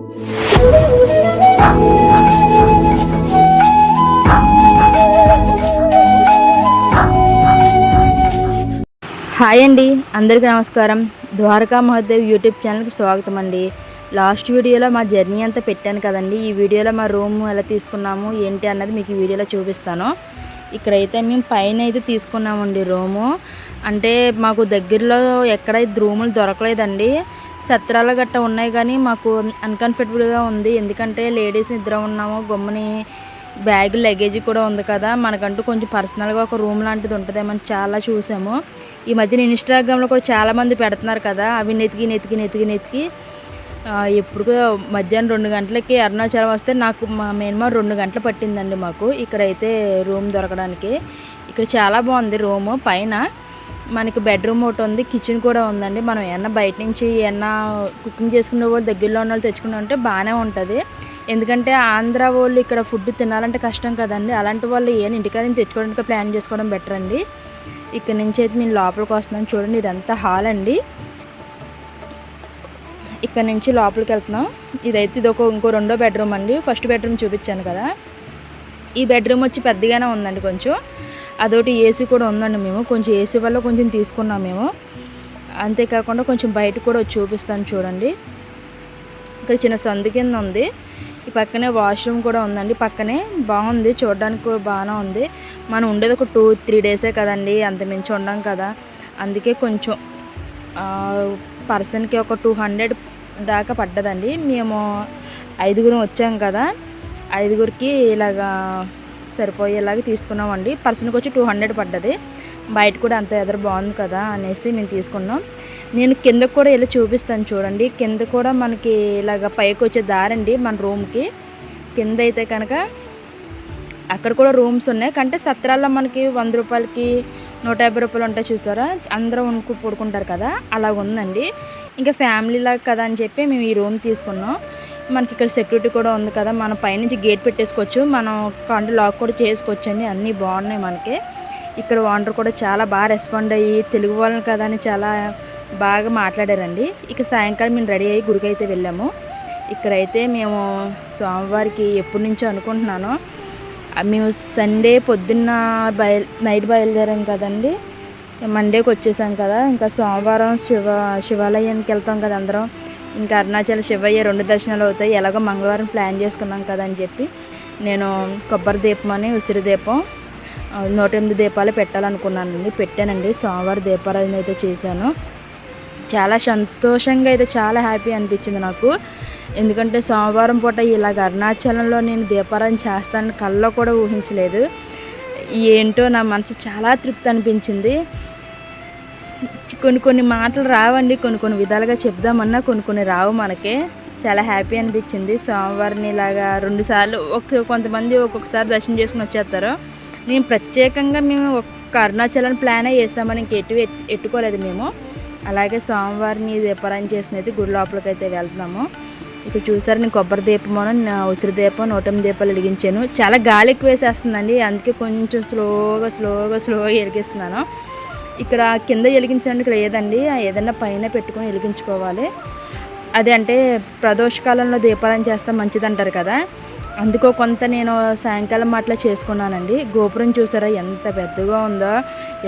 Hi అండి, అందరికీ నమస్కారం. ద్వారకా మహదేవ్ యూట్యూబ్ ఛానల్కి స్వాగతం అండి. లాస్ట్ వీడియోలో మా జర్నీ అంతా పెట్టాను కదండి. ఈ వీడియోలో మా రూమ్ ఎలా తీసుకున్నాము ఏంటి అన్నది మీకు ఈ వీడియోలో చూపిస్తాను. ఇక్కడైతే మేము పైన అయితే తీసుకున్నామండి రూము. అంటే మాకు దగ్గరలో ఎక్కడైతే రూములు దొరకలేదండి. సత్రాలు గట్ట ఉన్నాయి కానీ మాకు అన్కంఫర్టబుల్గా ఉంది. ఎందుకంటే లేడీస్ ఇద్దరం ఉన్నాము, గమ్ముని బ్యాగ్ లగేజ్ కూడా ఉంది కదా, మనకంటూ కొంచెం పర్సనల్గా ఒక రూమ్ లాంటిది ఉంటుందేమని చాలా చూసాము. ఈ మధ్యన ఇన్స్టాగ్రామ్లో కూడా చాలామంది పెడుతున్నారు కదా, అవి నెతికి ఎప్పుడు మధ్యాహ్నం 2 గంటలకి అరుణాచలం వస్తే నాకు మా మినిమం 2 గంటలు పట్టిందండి మాకు ఇక్కడైతే రూమ్ దొరకడానికి. ఇక్కడ చాలా బాగుంది రూము. పైన మనకి బెడ్రూమ్ ఒకటి ఉంది, కిచెన్ కూడా ఉందండి. మనం ఏమన్నా బయట నుంచి ఏమన్నా కుకింగ్ చేసుకునే వాళ్ళు దగ్గరలో ఉన్న వాళ్ళు తెచ్చుకుని ఉంటే బాగానే ఉంటుంది. ఎందుకంటే ఆంధ్ర వాళ్ళు ఇక్కడ ఫుడ్ తినాలంటే కష్టం కదండి. అలాంటి వాళ్ళు ఏమైనా ఇంటికాడ తెచ్చుకోవడానికి ప్లాన్ చేసుకోవడం బెటర్ అండి. ఇక్కడ నుంచి అయితే మేము లోపలికి వస్తున్నాం. చూడండి, ఇదంతా హాల్ అండి. ఇక్కడ నుంచి లోపలికి వెళ్తున్నాం. ఇదైతే ఇంకో రెండో బెడ్రూమ్ అండి. ఫస్ట్ బెడ్రూమ్ చూపించాను కదా, ఈ బెడ్రూమ్ వచ్చి పెద్దగానే ఉందండి కొంచెం. అదొకటి ఏసీ కూడా ఉందండి. మేము కొంచెం ఏసీ వల్ల కొంచెం తీసుకున్నాం మేము. అంతేకాకుండా కొంచెం బయట కూడా వచ్చి చూపిస్తాను చూడండి. ఇక్కడ చిన్న సందు కింద ఉంది. ఈ పక్కనే వాష్రూమ్ కూడా ఉందండి. పక్కనే బాగుంది, చూడడానికి బాగానే ఉంది. మనం ఉండేది ఒక 2-3 డేసే కదండి, అంత మించి ఉండం కదా. అందుకే కొంచెం పర్సన్కి ఒక 200 దాకా పడ్డదండి. మేము 5గురం వచ్చాం కదా, 5గురికి ఇలాగా సరిపోయేలాగా తీసుకున్నామండి. పర్సన్కి వచ్చి 200 పడ్డది. బయట కూడా అంత ఎదురు బాగుంది కదా అనేసి మేము తీసుకున్నాం. నేను కిందకు కూడా వెళ్ళి చూపిస్తాను చూడండి. కింద కూడా మనకి ఇలాగ పైకి వచ్చే దారండి మన రూమ్కి. కింద అయితే కనుక అక్కడ కూడా రూమ్స్ ఉన్నాయి. కంటే సత్రాల్లో మనకి 100 రూపాయలకి 150 రూపాయలు ఉంటాయి చూసారా, అందరూ పడుకుంటారు కదా, అలాగ ఉందండి. ఇంకా ఫ్యామిలీ లాగా కదా అని చెప్పి మేము ఈ రూమ్ తీసుకున్నాం. మనకి ఇక్కడ సెక్యూరిటీ కూడా ఉంది కదా, మనం పైనుంచి గేట్ పెట్టేసుకోవచ్చు, మనం కంటే లాక్ కూడా చేసుకోవచ్చు అండి. అన్నీ బాగున్నాయి మనకి. ఇక్కడ ఓనర్ కూడా చాలా బాగా రెస్పాండ్ అయ్యి తెలుగు వాళ్ళని కదా అని చాలా బాగా మాట్లాడారండి. ఇక సాయంకాలం మేము రెడీ అయ్యి గుడికి అయితే వెళ్ళాము. ఇక్కడైతే మేము స్వామివారికి ఎప్పటి నుంచో అనుకుంటున్నాను. మేము సండే పొద్దున్న నైట్ బయలుదేరాం కదండి, మండేకి వచ్చేసాం కదా. ఇంకా సోమవారం శివాలయానికి వెళ్తాం కదా అందరం. ఇంకా అరుణాచల శివయ్య 2 దర్శనాలు అవుతాయి. ఎలాగో మంగళవారం ప్లాన్ చేసుకున్నాం కదా అని చెప్పి నేను కొబ్బరి దీపం అని ఉసిరి దీపం 108 దీపాలు పెట్టాలనుకున్నానండి. పెట్టానండి. సోమవారం దీపారాధన అయితే చేశాను. చాలా సంతోషంగా అయితే చాలా హ్యాపీ అనిపించింది నాకు. ఎందుకంటే సోమవారం పూట ఇలాగ అరుణాచలంలో నేను దీపారాధన చేస్తానని కల్లో కూడా ఊహించలేదు. ఏంటో నా మనసు చాలా తృప్తి అనిపించింది. కొన్ని మాటలు రావండి, కొన్ని విధాలుగా చెప్దామన్నా కొన్ని రావు మనకి. చాలా హ్యాపీ అనిపించింది. సోమవారం ఇలాగా 2 సార్లు కొంతమంది ఒక్కొక్కసారి దర్శనం చేసుకుని వచ్చేస్తారు. నేను ప్రత్యేకంగా మేము ఒక్క అరుణాచలం ప్లానే చేస్తామని ఎట్టుకోలేదు మేము. అలాగే సోమవారిని దీపారాయణ చేసినది గుడి లోపలికి అయితే వెళ్తున్నాము. ఇక్కడ చూసారు, నేను కొబ్బరి దీపం ఉసిరి దీపం 108 దీపాలు వెలిగించాను. చాలా గాలి ఎక్కువ వేసేస్తుందండి, అందుకే కొంచెం స్లోగా వెలిగిస్తున్నాను. ఇక్కడ కింద వెలిగించడానికి లేదండి, ఏదన్నా పైన పెట్టుకొని వెలిగించుకోవాలి. అది అంటే ప్రదోషకాలంలో దీపారాయణ చేస్తే మంచిది అంటారు కదా, అందుకో కొంత నేను సాయంకాలం అట్లా చేసుకున్నానండి. గోపురం చూసారా ఎంత పెద్దగా ఉందో,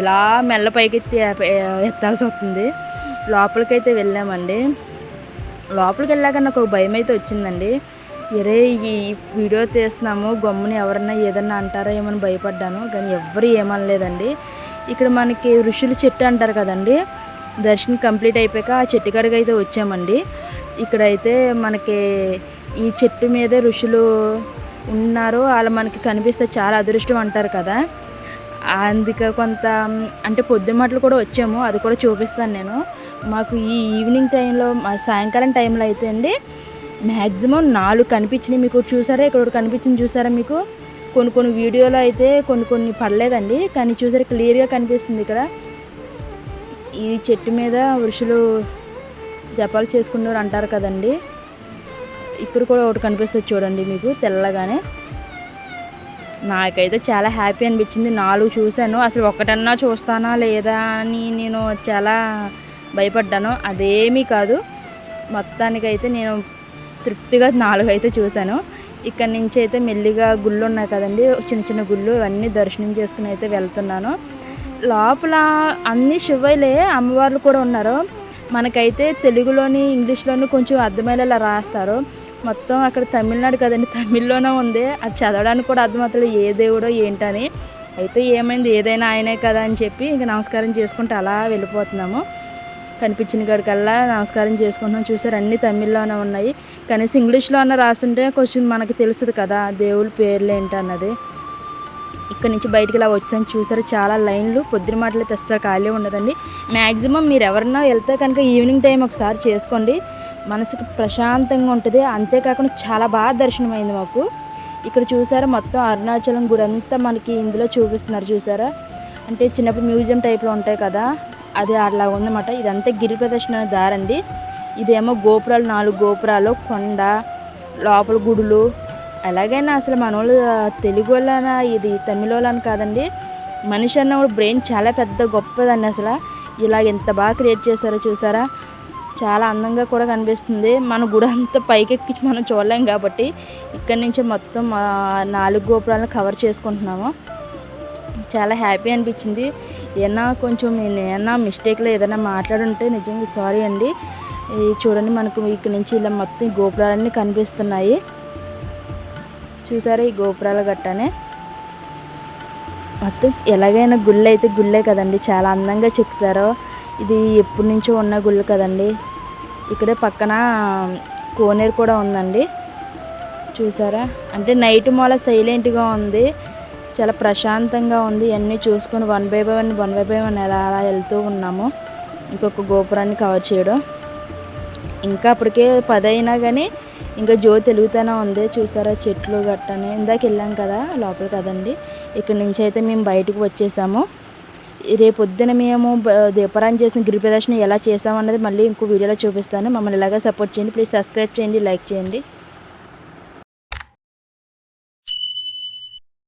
ఇలా మెల్ల పైకి ఎత్తాల్సి వస్తుంది. లోపలికైతే వెళ్ళామండి. లోపలికి వెళ్ళాక నాకు ఒక భయం అయితే వచ్చిందండి. ఈ వీడియో తీస్తున్నాము, గమ్ముని ఎవరన్నా ఏదన్నా అంటారో ఏమని భయపడ్డాను, కానీ ఎవ్వరు ఏమనలేదండి. ఇక్కడ మనకి ఋషుల చెట్టు అంటారు కదండి, దర్శనం కంప్లీట్ అయిపోయాక ఆ చెట్టు కాడికి అయితే వచ్చామండి. ఇక్కడైతే మనకి ఈ చెట్టు మీద ఋషులు ఉన్నారు, వాళ్ళు మనకి కనిపిస్తే చాలా అదృష్టం అంటారు కదా. అందుకే కొంత అంటే పొద్దున మాటలు కూడా వచ్చాము, అది కూడా చూపిస్తాను నేను. మాకు ఈ ఈవినింగ్ టైంలో సాయంకాలం టైంలో అయితే అండి మ్యాక్సిమం 4 కనిపించినాయి. మీకు చూసారా, ఇక్కడ కనిపించింది చూసారా మీకు. కొన్ని వీడియోలో అయితే కొన్ని పడలేదండి, కానీ చూసారా క్లియర్గా కనిపిస్తుంది. ఇక్కడ ఈ చెట్టు మీద ఋషులు జపాలు చేసుకున్నారు అంటారు కదండి. ఇక్కడ కూడా ఒకటి కనిపిస్తుంది చూడండి మీకు తెల్లగానే. నాకైతే చాలా హ్యాపీ అనిపించింది. 4 చూశాను, అసలు ఒకటన్నా చూస్తానా లేదా అని నేను చాలా భయపడ్డాను. అదేమీ కాదు, మొత్తానికైతే నేను తృప్తిగా 4 అయితే చూశాను. ఇక్కడ నుంచి అయితే మెల్లిగా గుళ్ళు ఉన్నాయి కదండి, చిన్న చిన్న గుళ్ళు, ఇవన్నీ దర్శనం చేసుకుని అయితే వెళ్తున్నాను. లోపల అన్ని శివయ్యలే, అమ్మవార్లు కూడా ఉన్నారు. మనకైతే తెలుగులోని ఇంగ్లీష్లోని కొంచెం అర్థమయ్యేలా రాస్తారు. మొత్తం అక్కడ తమిళనాడు కదండి, తమిళ్లోనే ఉంది. అది చదవడానికి కూడా అర్థమవుతుంది ఏ దేవుడో ఏంటని. అయితే ఏమైంది, ఏదైనా ఆయనే కదా అని చెప్పి ఇంక నమస్కారం చేసుకుంటూ అలా వెళ్ళిపోతున్నాము. కనిపించిన కాడికల్లా నమస్కారం చేసుకుంటున్నాం. చూసారు అన్నీ తమిళ్లోనే ఉన్నాయి, కనీసం ఇంగ్లీష్లో అన్న రాస్తుంటే కొంచెం మనకి తెలుస్తుంది కదా దేవుళ్ళ పేర్లు ఏంటన్నది. ఇక్కడ నుంచి బయటికి ఇలా వచ్చాను. చూసారు చాలా లైన్లు, పొద్దున మాటలు తెస్తారు, ఖాళీ ఉండదండి. మ్యాక్సిమం మీరు ఎవరన్నా వెళ్తే కనుక ఈవినింగ్ టైం ఒకసారి చేసుకోండి, మనసుకు ప్రశాంతంగా ఉంటుంది. అంతేకాకుండా చాలా బాగా దర్శనం అయింది మాకు. ఇక్కడ చూసారా మొత్తం అరుణాచలం గుడి అంతా మనకి ఇందులో చూపిస్తున్నారు. చూసారా, అంటే చిన్నప్పుడు మ్యూజియం టైప్లో ఉంటాయి కదా, అది అలా ఉందన్నమాట. ఇదంతా గిరి ప్రదర్శన దారండి. ఇదేమో గోపురాలు, 4 గోపురాలు, కొండ లోపల గుడులు. ఎలాగైనా అసలు మన వాళ్ళు తెలుగు వాళ్ళన, ఇది తమిళ వాళ్ళని కాదండి, మనిషి అన్నప్పుడు బ్రెయిన్ చాలా పెద్ద గొప్పదండి. అసలు ఇలా ఎంత బాగా క్రియేట్ చేశారో చూసారా, చాలా అందంగా కూడా కనిపిస్తుంది. మన గుడి అంతా పైకెక్కి మనం చూడలేం కాబట్టి ఇక్కడి నుంచి మొత్తం 4 గోపురాలను కవర్ చేసుకుంటున్నాము. చాలా హ్యాపీ అనిపించింది. ఏమన్నా మిస్టేక్లో ఏదైనా మాట్లాడుంటే నిజంగా సారీ అండి. చూడండి మనకు ఇక్కడ నుంచి ఇలా మొత్తం గోపురాలన్నీ కనిపిస్తున్నాయి. చూసారా ఈ గోపురాల గట్టనే మొత్తం. ఎలాగైనా గుళ్ళు అయితే గుళ్ళే కదండి, చాలా అందంగా చెక్కుతారో. ఇది ఎప్పటి నుంచో ఉన్న గుళ్ళు కదండి. ఇక్కడే పక్కన కోనేరు కూడా ఉందండి. చూసారా, అంటే నైట్ మూల సైలెంట్గా ఉంది, చాలా ప్రశాంతంగా ఉంది. అన్నీ చూసుకొని వన్ బై వన్ ఎలా అలా వెళ్తూ ఉన్నాము. ఇంకొక గోపురాన్ని కవర్ చేయడం. ఇంకా అప్పటికే 10 అయినా కానీ ఇంకా జ్యోతి వెలుగుతూనే ఉంది. చూసారా చెట్లు గట్టని, ఇందాక వెళ్ళాం కదా లోపల కదండి. ఇక్కడ నుంచి అయితే మేము బయటకు వచ్చేసాము. రేపొద్దున మేము దీపారాయణ చేసిన గిరి ప్రదర్శన ఎలా చేసామన్నది మళ్ళీ ఇంకో వీడియోలో చూపిస్తాను. మమ్మల్ని ఇలాగే సపోర్ట్ చేయండి. ప్లీజ్ సబ్స్క్రైబ్ చేయండి, లైక్ చేయండి.